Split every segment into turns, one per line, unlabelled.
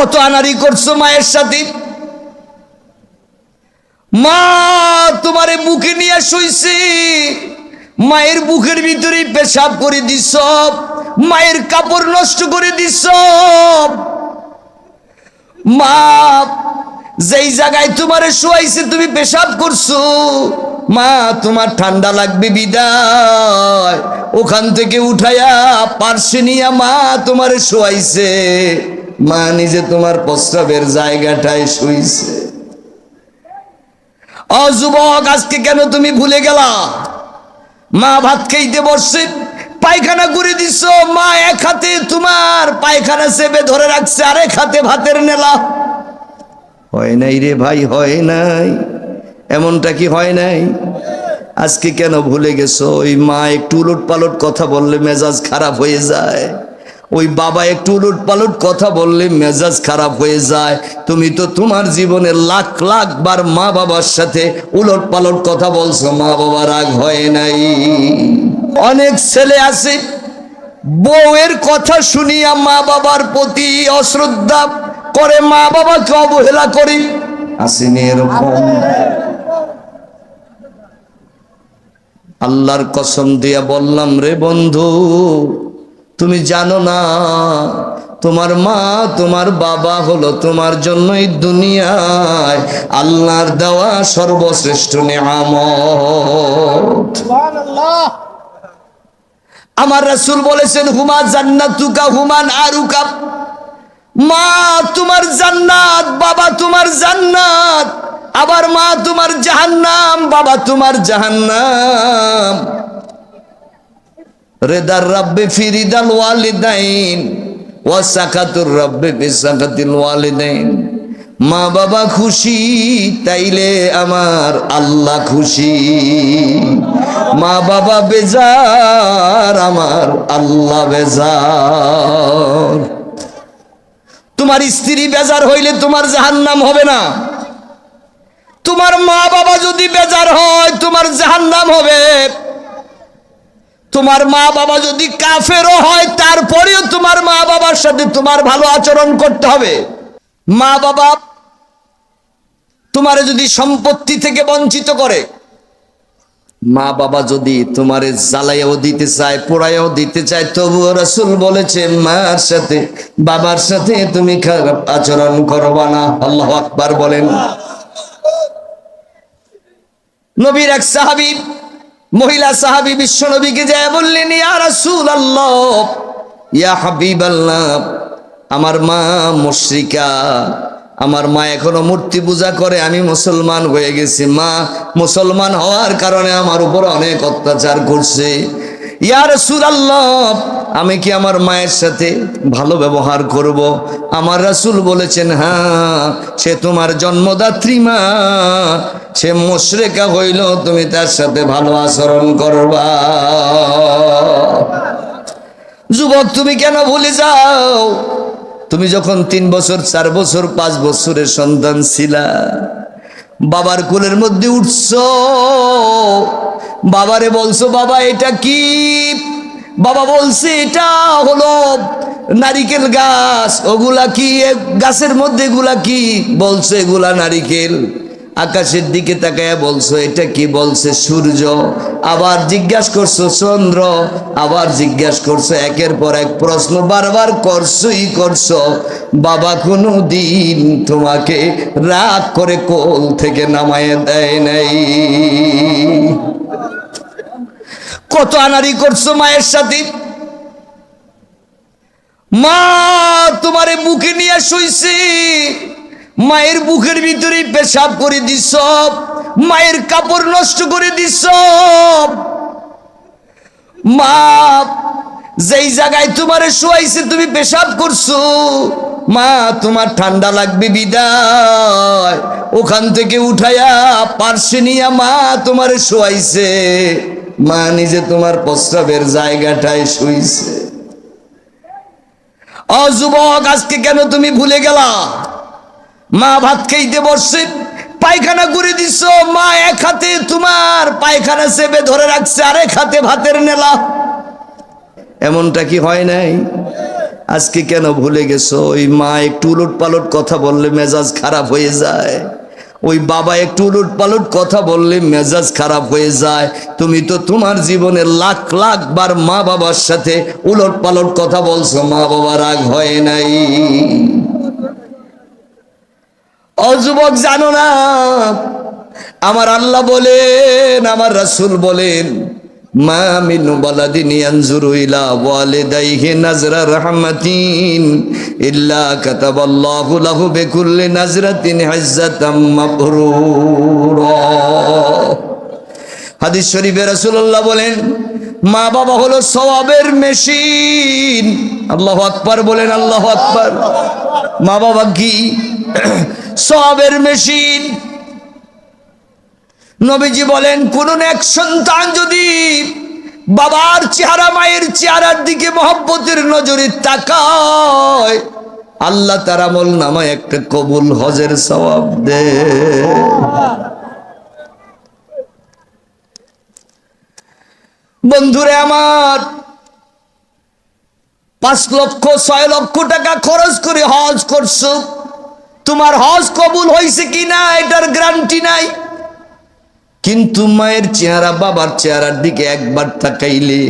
কত আনারি করছো মায়ের সাথে। মা তোমারে বুকে নিয়ে শুইছে, মায়ের বুকের ভিতরে পেশাব করে দিছ, মায়ের কাপড় নষ্ট করে দিছ। মা যেই জায়গায় তোমারে শুয়াইছে তুমি পেশাব করছো, মা তোমার ঠান্ডা লাগবে বিদায় ওখান থেকে উঠাইয়া পার্শ্বে নিয়া মা তোমারে শুয়াইছে, মা নিজে তোমার প্রস্রাবের জায়গাটায় শুইছে। ও যুবক, আজকে কেন তুমি ভুলে গেলা? মা ভাত খাইতে বসছে, পায়খানা করে দিছ, মা এক হাতে তোমার পায়খানা চেপে ধরে রাখছে, আরেক হাতে ভাতের নেলা। হয় নাই রে ভাই, হয় নাই? এমনটা কি হয় নাই? আজকে কেন ভুলে গেছো? ওই মা একটু উলট পালট কথা বললে মেজাজ খারাপ হয়ে যায়, ওই বাবা একটু উলট পালট কথা বললে মেজাজ খারাপ হয়ে যায়। তুমি তো তোমার জীবনে লাখ লাখ বার মা বাবার সাথে উলট পালট কথা বলছো, মা বাবা রাগ হয় নাই? অনেক ছেলে আছে বউয়ের কথা শুনিয়া মা বাবার প্রতি অশ্রদ্ধা করে, মা বাবাকে অবহেলা করে। আসেনি এরকম? আল্লাহর কসম দিয়া বললাম রে বন্ধু, তুমি জানো না তোমার মা তোমার বাবা হলো তোমার জন্যই দুনিয়ায় আল্লাহর দেওয়া সর্বশ্রেষ্ঠ নিয়ামত। সুবহানাল্লাহ। আমার রাসূল বলেছেন, হুমা জান্নাতুকা হুমা নারুকা। মা তোমার জান্নাত, বাবা তোমার জান্নাত। আবার মা তোমার জাহান্নাম, বাবা তোমার জাহান্নাম। রিদার রাব্বি ফি রিদাল ওয়ালিদাইন ওয়া সাকাতুর রাব্বি ফি সাকাতিল ওয়ালিদাইন। মা বাবা খুশি তাইলে আমার আল্লাহ খুশি, মা বাবা বেজার আমার আল্লাহ বেজার। তোমার স্ত্রী বেজার হইলে তোমার জাহান্নাম হবে না, তোমার মা বাবা যদি বেজার হয় তোমার জাহান্নাম হবে। তোমার মা বাবা যদি কাফেরও হয় তারপরেও তোমার মা বাবার সাথে তোমার ভালো আচরণ করতে হবে। মা বাবা তোমারে যদি সম্পত্তি থেকে বঞ্চিত করে, মা বাবা যদি তোমারে জ্বালাইয়াও দিতে চায়, পোড়াইয়াও দিতে চায়, তবুও রাসূল বলেছে মার সাথে বাবার সাথে তুমি খারাপ আচরণ করবা না। আল্লাহু আকবার বলেন। নবীর এক সাহাবী, মহিলা সাহাবী বিশ্ব নবীকে যায় বললেন, ইয়া রাসূলুল্লাহ, ইয়া হাবিবাল্লাহ, আমার মা মুশরিকা, আমার মা এখনো মূর্তি পূজা করে, আমি মুসলমান হয়ে গেছি, মা মুসলমান হওয়ার কারণে আমার উপর অনেক অত্যাচার করছে। ইয়া রাসূলুল্লাহ, আমি কি আমার মায়ের সাথে ভালো ব্যবহার করব? আমার রাসূল বলেছেন, হ্যাঁ, সে তোমার জন্মদাত্রী মা, সে মুশরিকা হইল, তুমি তার সাথে ভালো আচরণ করবা। যুবক, তুমি কেন ভুলে যাও? তুমি যখন 3 বছর 4 বছর 5 বছরের সন্তান ছিলা, বাবার কোলের মধ্যে উঠছো, বাবারে বলছো, বাবা এটা কি? বাবা বলছে এটা হলো নারিকেল গাছ। ওগুলা কি? গাছের মধ্যে এগুলা কি? বলছো এগুলা নারিকেল। আকাশের দিকে তাকায়া বলছো এটা কি? বলছে সূর্য। আবার জিজ্ঞাসা করছো চন্দ্র, আবার জিজ্ঞাসা করছো, একের পর এক প্রশ্ন বারবার করছোই করছো। বাবা কোনো দিন তোমাকে রাগ করে কোল থেকে নামায় দেয় নাই। কত আনারি করছো মায়ের সাথে। মা তোমারে বুকে নিয়ে শুইছে, মায়ের বুকের ভিতরে পেশাব করে দিছ, মায়ের কাপড় নষ্ট করে দিছ। মা যেই জায়গায় তোমারে শুয়াইছে তুমি পেশাব করছো, মা তোমার ঠান্ডা লাগবে বিদায় ওখান থেকে উঠাইয়া পার্শ্বে নিয়া মা তোমারে শুয়াইছে, মা নিজে তোমার প্রস্রাবের জায়গাটায় শুইছে। ও যুবক, আজকে কেন তুমি ভুলে গেলা? মা ভাত খাইতে বসছে, পায়খানা করে দিছ, মা এক হাতে তোমার পায়খানা চেপে ধরে রাখছে, আরেক হাতে ভাতের নেলা। এমনটা কি হয় নাই? আজকে কেন ভুলে গেছো? ওই মা একটু উলট পালট কথা বললে মেজাজ খারাপ হয়ে যায়, ওই বাবা একটু উলট পালট কথা বললে মেজাজ খারাপ হয়ে যায়। তুমি তো তোমার জীবনের লাখ লাখ বার মা বাবার সাথে উলট পালট কথা বলছো, মা বাবা রাগ হয় নাই। ও যুবক, জানো না আমার আল্লাহ বলেন, আমার রাসূল বলেন, মা মিন ওয়ালাদিন ইয়ানজুরু ইলা ওয়ালিদাইহি নাজরা রাহমাতিন ইল্লা কাতাবাল্লাহু লাহু বিকুল্লি নাজরাতিন ইজ্জাতাম মাবরুরা। হাদিস শরীফে রাসূলুল্লাহ বলেন, মা বাবা হলো সওয়াবের মেশিন। আল্লাহু আকবার বলেন, আল্লাহু আকবার। মা বাবা কি? সওয়াবের মেশিন। নবীজি বলেন, কোন এক সন্তান যদি বাবার চেহারা মায়ের চেহারার দিকে মহব্বতের নজরে তাকায়, আল্লাহ তার আমল নামায় একটা কবুল হজের সওয়াব দেয়। বন্ধুরে আমার, 5 লক্ষ 6 লক্ষ টাকা খরচ করে হজ করছো, তোমার হজ কবুল হয়েছে কিনা এটার গ্যারান্টি নাই। কিন্তু মায়ের চেহারা বাবার চেহারার দিকে একবার তাকাইলে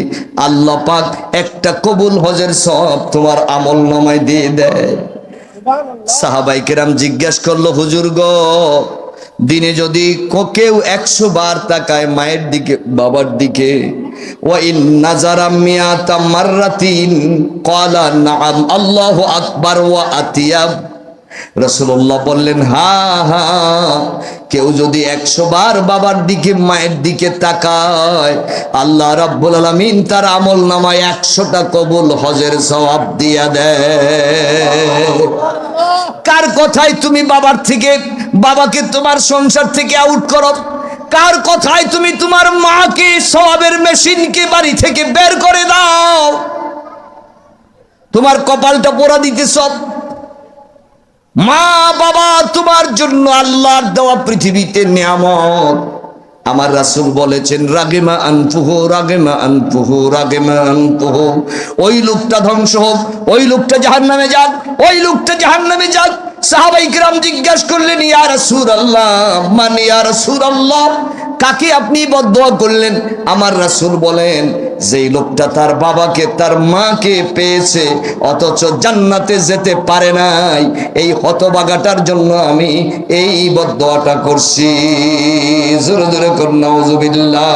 আল্লাহ পাক একটা কবুল হজের সওয়াব তোমার আমল নামায় দিয়ে দেয়। সাহাবায়ে কেরাম জিজ্ঞাসা করলো, হুজুর গো, দিনে যদি কেউ 100 বার তাকায় মায়ের দিকে বাবার দিকে, ওয়া ইন নাজারা মিয়াতা মাররাতিন ক্বালা নাআম আল্লাহু আকবার ওয়া আতিয়াব। রাসূলুল্লাহ বললেন, হ্যাঁ হ্যাঁ, কেউ যদি 100 বার বাবার দিকে মায়ের দিকে তাকায়, আল্লাহ রাব্বুল আলামিন তার আমল নামায় 100টা কবুল হজের সওয়াব দিয়া দেয়। কার কথায় তুমি বাবাকে তোমার সংসার থেকে আউট করো? কার কথায় তুমি তোমার মাকে সওয়াবের মেশিনকে বাড়ি থেকে বের করে দাও? তোমার কপালটা পোড়া দিতেছ। মা বাবা তোমার জন্য আল্লাহর দেওয়া পৃথিবীতে নিয়ামত। আমার রাসূল বলেছেন, রাগিমা আনফুহু রাগিমা আনফুহু রাগিমা আনফুহু। ওই লোকটা ধ্বংস হোক, ওই লোকটা জাহান্নামে যাক, ওই লোকটা জাহান্নামে যাক। সাহাবায়ে কেরাম জিজ্ঞাসা করলেন, ইয়া রাসূলুল্লাহ, মানে ইয়া রাসূলুল্লাহ, কাকে আপনি বদদোয়া করলেন? আমার রাসূল বলেন, যেই লোকটা তার বাবাকে তার মাকে পেয়েছে অথচ জান্নাতে যেতে পারে নাই, এই হতভাগাটার জন্য আমি এই বদদোয়াটা করছি। জোরে জোরে কর নাউযুবিল্লাহ।